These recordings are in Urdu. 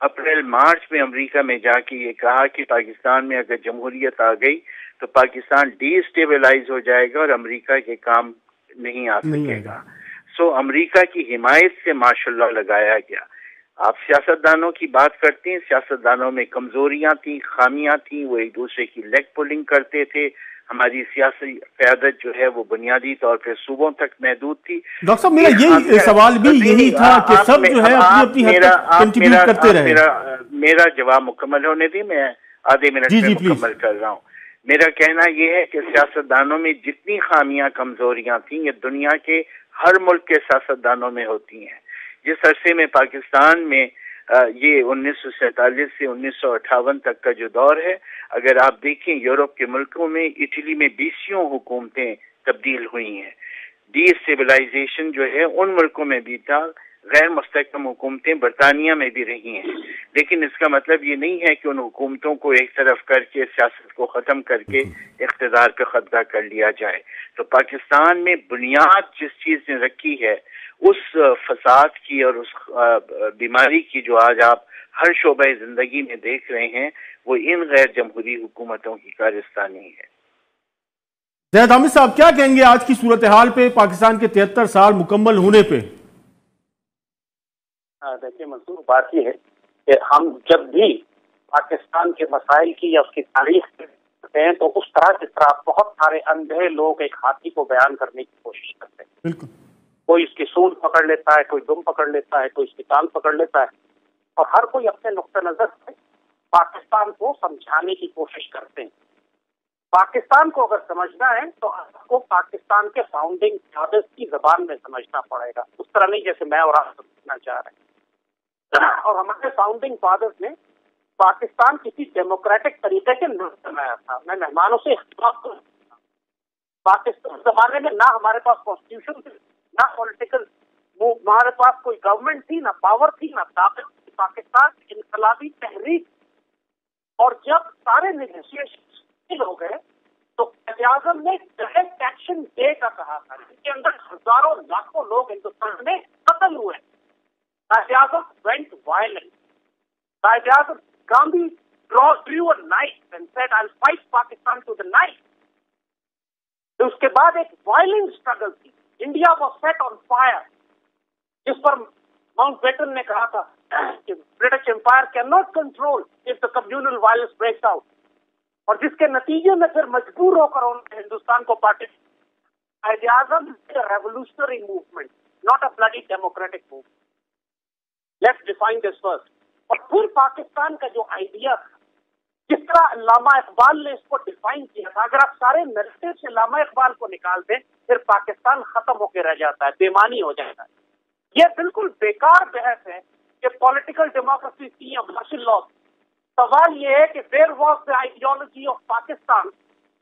اپریل مارچ میں امریکہ میں جا کے یہ کہا کہ پاکستان میں اگر جمہوریت آ گئی تو پاکستان ڈی اسٹیبلائز ہو جائے گا اور امریکہ کے کام نہیں آ سکے گا. سو امریکہ کی حمایت سے ماشاء اللہ لگایا گیا. آپ سیاستدانوں کی بات کرتے ہیں، سیاستدانوں میں کمزوریاں تھیں، خامیاں تھیں، وہ ایک دوسرے کی لیگ پولنگ کرتے تھے. ہماری سیاسی قیادت جو ہے وہ بنیادی طور پہ صوبوں تک محدود تھی. ڈاکٹر صاحب میرا یہی سوال بھی یہی تھا کہ سب جو ہے اپنی حد تک کنٹریبیوٹ کرتے رہے. میرا جواب مکمل ہونے دی، میں آدھے منٹ میں مکمل کر رہا ہوں. میرا کہنا یہ ہے کہ سیاستدانوں میں جتنی خامیاں کمزوریاں تھیں یہ دنیا کے ہر ملک کے سیاستدانوں میں ہوتی ہیں. جس عرصے میں پاکستان میں یہ 1947 سے 1958 تک کا جو دور ہے، اگر آپ دیکھیں یورپ کے ملکوں میں، اٹلی میں 20 حکومتیں تبدیل ہوئی ہیں. ڈی اسٹیبلائزیشن جو ہے ان ملکوں میں بھی تھا، غیر مستحکم حکومتیں برطانیہ میں بھی رہی ہیں. لیکن اس کا مطلب یہ نہیں ہے کہ ان حکومتوں کو ایک طرف کر کے سیاست کو ختم کر کے اقتدار پہ قبضہ کر لیا جائے. تو پاکستان میں بنیاد جس چیز نے رکھی ہے، اس فساد کی اور اس بیماری کی جو آج آپ ہر شعبہ زندگی میں دیکھ رہے ہیں، وہ ان غیر جمہوری حکومتوں کی کارستانی ہے. زید حامد صاحب کیا کہیں گے آج کی صورتحال پہ، پاکستان کے 73 سال مکمل ہونے پہ؟ دیکھیے منصور، بات یہ ہے کہ ہم جب بھی پاکستان کے مسائل کی یا اس کی تاریخ کرتے ہیں تو اس طرح کی طرح بہت سارے اندھے لوگ ایک ہاتھی کو بیان کرنے کی کوشش کرتے ہیں. بالکل. کوئی اس کی سونڈ پکڑ لیتا ہے، کوئی دم پکڑ لیتا ہے، کوئی اس کی ٹانگ پکڑ لیتا ہے، اور ہر کوئی اپنے نقطہ نظر سے پاکستان کو سمجھانے کی کوشش کرتے ہیں. پاکستان کو اگر سمجھنا ہے تو آپ کو پاکستان کے فاؤنڈنگ فادرز کی زبان میں سمجھنا پڑے گا، اس طرح نہیں جیسے میں اور آپ سمجھنا چاہ رہے ہیں. اور ہمارے فاؤنڈنگ فادرز نے پاکستان کسی ڈیموکریٹک طریقے سے نہیں بنایا تھا. میں مہمانوں سے اختلاف کروں، پاکستان زمانے میں نہ ہمارے پاس کانسٹیٹیوشن تھی، نہ پولیٹیکل، ہمارے پاس کوئی گورنمنٹ تھی، نہ پاور تھی، نہ طاقت تھی. پاکستان انقلابی تحریک، اور جب سارے نیگوشیشن ہو گئے تو قائد اعظم نے ڈائریکٹ ایکشن ڈے کا کہا تھا، جس کے اندر ہزاروں لاکھوں لوگ ہندوستان میں قتل ہوئے. Quaid Azam went violent. Quaid Azam Gandhi drew a knife and said I'll fight Pakistan to the knife. تو اس کے بعد ایک وائلنٹ اسٹرگل تھی. India was set on fire, جس پر ماؤنٹ بیٹن نے کہا تھا کہ British empire can not control if the communal violence breaks out, اور جس کے نتیجے میں پھر مجبور ہو کر انہوں نے ہندوستان کو party. Quaid Azam revolutionary movement, not a bloody democratic movement. Let's define this first. اور پھر پاکستان کا جو آئیڈیا تھا، جس طرح علامہ اقبال نے اس کو ڈیفائن کیا تھا، اگر آپ سارے نریٹو سے علامہ اقبال کو نکال دیں پھر پاکستان ختم ہو کے رہ جاتا ہے، بےمانی ہو جاتا ہے. یہ بالکل بیکار بحث ہے کہ پولیٹیکل ڈیموکریسی تھی یا مارشل لا. سوال یہ ہے کہ where was the ideology of Pakistan,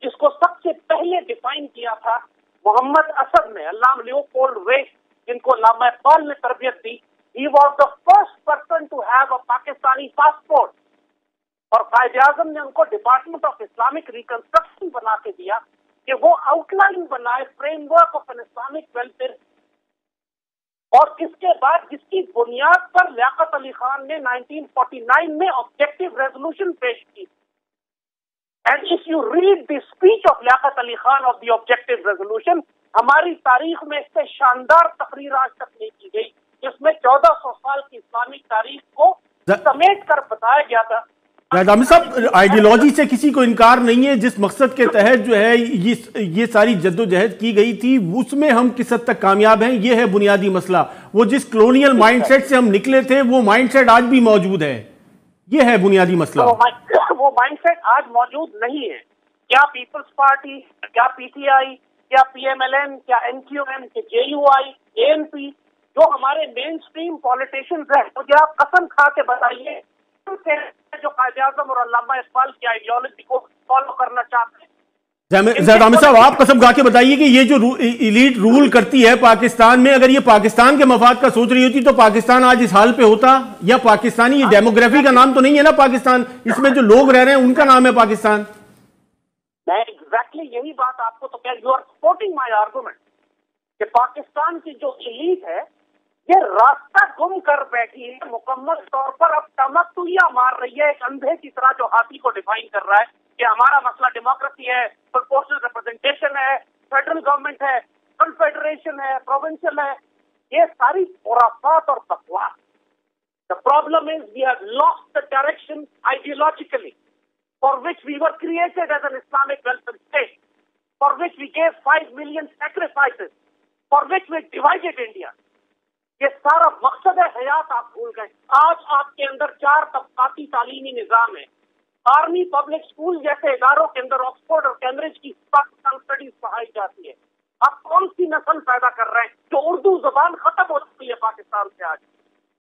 جس کو سب سے پہلے ڈیفائن کیا تھا محمد اسد نے، علامہ لیوپولڈ ویس، جن کو علامہ اقبال نے تربیت دی. He was the first person to have a Pakistani passport. اور قائد اعظم نے ان کو ڈپارٹمنٹ آف اسلامک ریکنسٹرکشن بنا کے دیا کہ وہ آؤٹ لائن بنائے frame work of an Islamic welfare. اور اس کے بعد جس کی بنیاد پر لیاقت علی خان نے 1949 میں آبجیکٹو ریزولوشن پیش کی. And if you read the speech of Liaquat Ali Khan of the objective resolution, ہماری تاریخ میں اس سے شاندار تقریر آج تک نہیں کی گئی، جس میں 1400 سال کی اسلامی تاریخ کو سمیٹ کر بتایا گیا تھا. عامر صاحب، آئیڈیالوجی سے کسی کو انکار نہیں ہے. جس مقصد کے تحت جو ہے یہ ساری جدوجہد کی گئی تھی، اس میں ہم کس حد تک کامیاب ہیں، یہ ہے بنیادی مسئلہ. وہ جس کلونیل مائنڈ سیٹ سے ہم نکلے تھے وہ مائنڈ سیٹ آج بھی موجود ہے، یہ ہے بنیادی مسئلہ. وہ مائنڈ سیٹ آج موجود نہیں ہے. کیا پیپلز پارٹی، کیا پی ٹی آئی، کیا پی ایم ایل این، کیا این کیو ایم، کیا جے you I, a N P, جو ہمارے مین اسٹریم پالیٹیشینز ہیں، مجھے آپ قسم کھا کے بتائیے جو قائد اعظم اور علامہ اقبال کی آئیڈیالوجی کو فالو کرنا چاہتے ہیں. زید حامد صاحب، آپ قسم کھا کے بتائیے کہ یہ جو ایلیٹ رول کرتی ہے پاکستان میں، اگر یہ پاکستان کے مفاد کا سوچ رہی ہوتی تو پاکستان آج اس حال پہ ہوتا؟ یا پاکستانی یہ ڈیموگرافی کا نام تو نہیں ہے نا پاکستان، اس میں جو لوگ رہ رہے ہیں ان کا نام ہے پاکستان. میں ایگزیکٹلی یہی بات آپ کو تو کہہ، you are supporting my argument کہ پاکستان کی جو ایلیٹ ہے یہ راستہ گم کر بیٹھی ہے مکمل طور پر. اب تمتویہ مار رہی ہے ایک اندھے کی طرح جو ہاتھی کو ڈیفائن کر رہا ہے کہ ہمارا مسئلہ ڈیموکریسی ہے, پرپورشنل ریپرزنٹیشن ہے, فیڈرل گورنمنٹ ہے, کنفیڈریشن ہے, پروونشل ہے. یہ ساری خرافات اور بکواس. The problem is we have lost the direction ideologically for which we were created as an Islamic welfare state, for which we gave 5 million sacrifices, for which we divided India. یہ سارا مقصد حیات آپ بھول گئے. آج آپ کے اندر 4 طبقاتی تعلیمی نظام ہے. آرمی پبلک اسکول جیسے اداروں کے اندر آکسفورڈ اور کیمبرج کی پاکستان اسٹڈیز پڑھائی جاتی ہے. آپ کون سی نسل پیدا کر رہے ہیں جو اردو زبان ختم ہو چکی ہے پاکستان سے آج؟